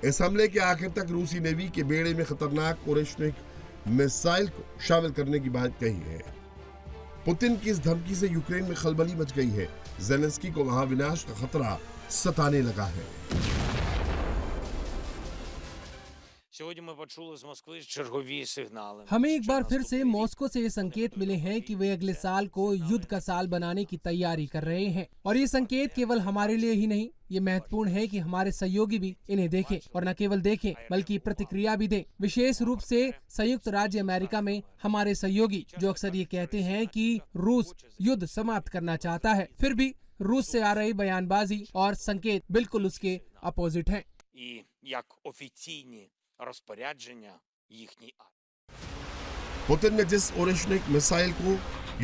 इस हमले के आखिर तक रूसी नेवी के बेड़े में खतरनाक ओरेशनिक मिसाइल को शामिल करने की बात कही है। पुतिन की इस धमकी से यूक्रेन में खलबली मच गई है। ज़ेलेंस्की को वहां विनाश का खतरा सताने लगा है। हमें एक बार फिर से मॉस्को से ये संकेत मिले हैं कि वे अगले साल को युद्ध का साल बनाने की तैयारी कर रहे हैं। और ये संकेत केवल हमारे लिए ही नहीं, ये महत्वपूर्ण है कि हमारे सहयोगी भी इन्हें देखें और न केवल देखें बल्कि प्रतिक्रिया भी दें। विशेष रूप से संयुक्त राज्य अमेरिका में हमारे सहयोगी जो अक्सर ये कहते हैं कि रूस युद्ध समाप्त करना चाहता है, फिर भी रूस से आ रही बयानबाजी और संकेत बिल्कुल उसके अपोजिट हैं। पुतिन ने जिस ओरेशनिक मिसाइल को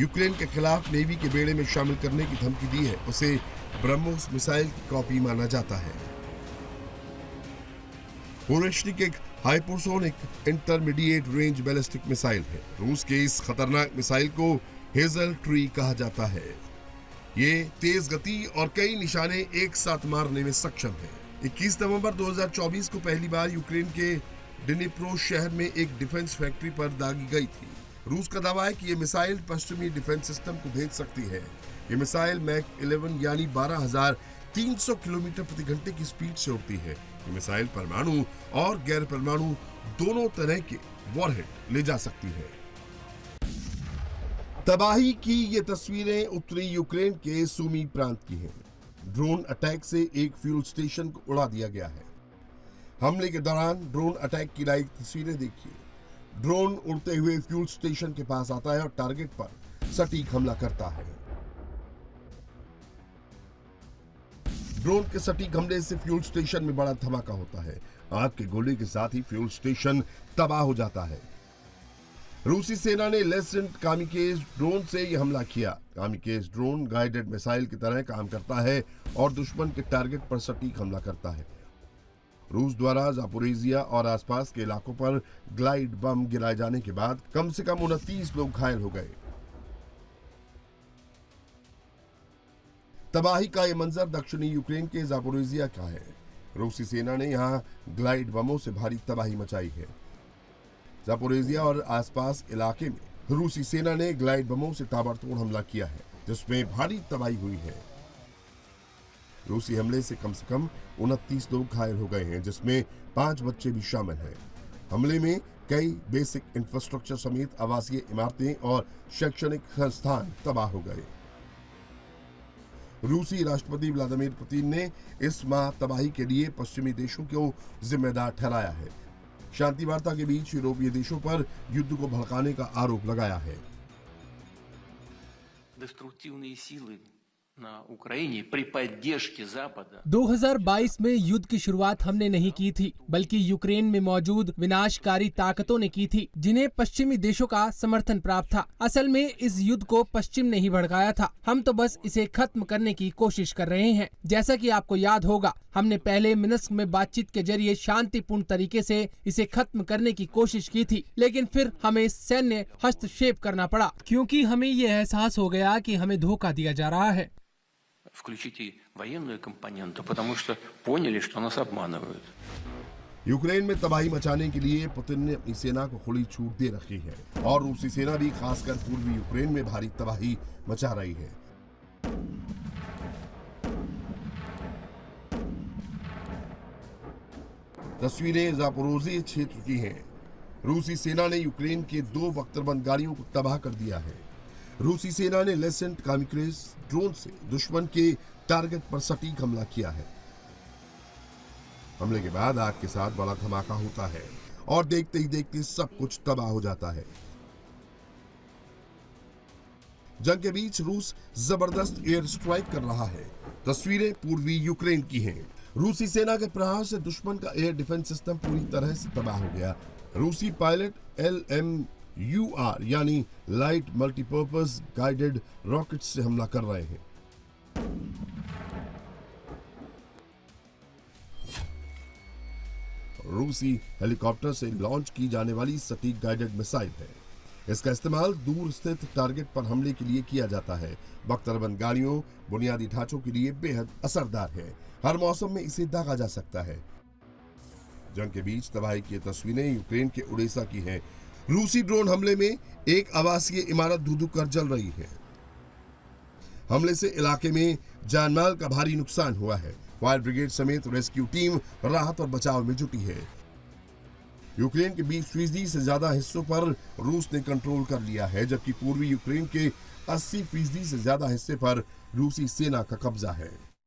यूक्रेन के खिलाफ नेवी के बेड़े में शामिल करने की धमकी दी है उसे ब्रह्मोस मिसाइल की कॉपी माना जाता है। ओरेशनिक एक hypersonic intermediate range ballistic missile है। रूस के इस खतरनाक मिसाइल को हेजल ट्री कहा जाता है। ये तेज गति और कई निशाने एक साथ मारने में सक्षम है। 21 नवंबर 2024 को पहली बार यूक्रेन के डिनिप्रो शहर में एक डिफेंस फैक्ट्री पर दागी गई थी। रूस का दावा है कि ये मिसाइल पश्चिमी डिफेंस सिस्टम को भेज सकती है। ये मिसाइल मैक 11 यानी 12,300 किलोमीटर प्रति घंटे की स्पीड से उड़ती है। ये मिसाइल परमाणु और गैर परमाणु दोनों तरह के वॉरहेड ले जा सकती है। तबाही की ये तस्वीरें उत्तरी यूक्रेन के सुमी प्रांत की हैं। ड्रोन अटैक से एक फ्यूल स्टेशन को उड़ा दिया गया है। हमले के दौरान ड्रोन अटैक की लाइव तस्वीरें देखिए। ड्रोन उड़ते हुए फ्यूल स्टेशन के पास आता है और टारगेट पर सटीक हमला करता है। ड्रोन के सटीक हमले से फ्यूल स्टेशन में बड़ा धमाका होता है। आग के गोले के साथ ही फ्यूल स्टेशन तबाह हो जाता है। रूसी सेना ने लेसेंट कामिकेज ड्रोन से यह हमला किया। कामिकेज ड्रोन गाइडेड मिसाइल की तरह काम करता है और दुश्मन के टारगेट पर सटीक हमला करता है। रूस द्वारा जापोरेजिया और आसपास के इलाकों पर ग्लाइड बम गिराए जाने के बाद कम से कम 29 लोग घायल हो गए। तबाही का यह मंजर दक्षिणी यूक्रेन के जापोरेजिया का है। रूसी सेना ने यहां ग्लाइड बमों से भारी तबाही मचाई है। जापोरेजिया और आसपास इलाके में रूसी सेना ने ग्लाइड बमों से ताबड़तोड़ हमला किया है, जिसमें भारी तबाही हुई है। रूसी हमले से कम 29 लोग घायल हो गए हैं, जिसमें 5 बच्चे भी शामिल हैं। हमले में कई बेसिक इंफ्रास्ट्रक्चर समेत आवासीय इमारतें और शैक्षणिक संस्थान तबाह हो गए। रूसी राष्ट्रपति व्लादिमीर पुतिन ने इस माह तबाही के लिए पश्चिमी देशों को जिम्मेदार ठहराया है। शांति वार्ता के बीच यूरोपीय देशों पर युद्ध को भड़काने का आरोप लगाया है। 2022 में युद्ध की शुरुआत हमने नहीं की थी, बल्कि यूक्रेन में मौजूद विनाशकारी ताकतों ने की थी, जिन्हें पश्चिमी देशों का समर्थन प्राप्त था। असल में इस युद्ध को पश्चिम ने ही भड़काया था। हम तो बस इसे खत्म करने की कोशिश कर रहे हैं। जैसा कि आपको याद होगा, हमने पहले मिन्स्क में बातचीत के जरिए शांतिपूर्ण तरीके से इसे खत्म करने की कोशिश की थी, लेकिन फिर हमें सैन्य हस्तक्षेप करना पड़ा, क्योंकि हमें ये एहसास हो गया कि हमें धोखा दिया जा रहा है। Включите военную компоненту, потому что поняли, что нас обманывают. यूक्रेन में तबाही मचाने के लिए पुतिन ने अपनी सेना को खुली छूट दे रखी है और रूसी सेना भी खासकर पूर्वी यूक्रेन में भारी तबाही मचा रही है। तस्वीरें ज़ापोरोज़िए क्षेत्र की हैं। रूसी सेना ने यूक्रेन के 2 बख्तरबंद गाड़ियों को तबाह कर दिया है। रूसी सेना ने लेसेंट कामिकेज ड्रोन से दुश्मन के टारगेट पर सटीक हमला किया है। हमले के बाद आग के साथ बड़ा धमाका होता है और देखते ही देखते सब कुछ तबाह हो जाता है। जंग के बीच रूस जबरदस्त एयर स्ट्राइक कर रहा है। तस्वीरें पूर्वी यूक्रेन की हैं। रूसी सेना के प्रहार से दुश्मन का एयर डिफेंस सिस्टम पूरी तरह से तबाह हो गया। रूसी पायलट LMUR यानी लाइट मल्टीपर्पज गाइडेड रॉकेट से हमला कर रहे हैं। रूसी हेलीकॉप्टर से लॉन्च की जाने वाली सटीक गाइडेड मिसाइल है। इसका इस्तेमाल दूर स्थित टारगेट पर हमले के लिए किया जाता है। बख्तरबंद गाड़ियों बुनियादी ढांचों के लिए बेहद असरदार है। हर मौसम में इसे दागा जा सकता है। जंग के बीच तबाही की तस्वीरें यूक्रेन के ओडेसा की हैं। रूसी ड्रोन हमले में एक आवासीय इमारत धुधुक कर जल रही है। हमले से इलाके में जानमाल का भारी नुकसान हुआ है। फायर ब्रिगेड समेत रेस्क्यू टीम राहत और बचाव में जुटी है। यूक्रेन के 20% से ज्यादा हिस्सों पर रूस ने कंट्रोल कर लिया है, जबकि पूर्वी यूक्रेन के 80% से ज्यादा हिस्से पर रूसी सेना का कब्जा है।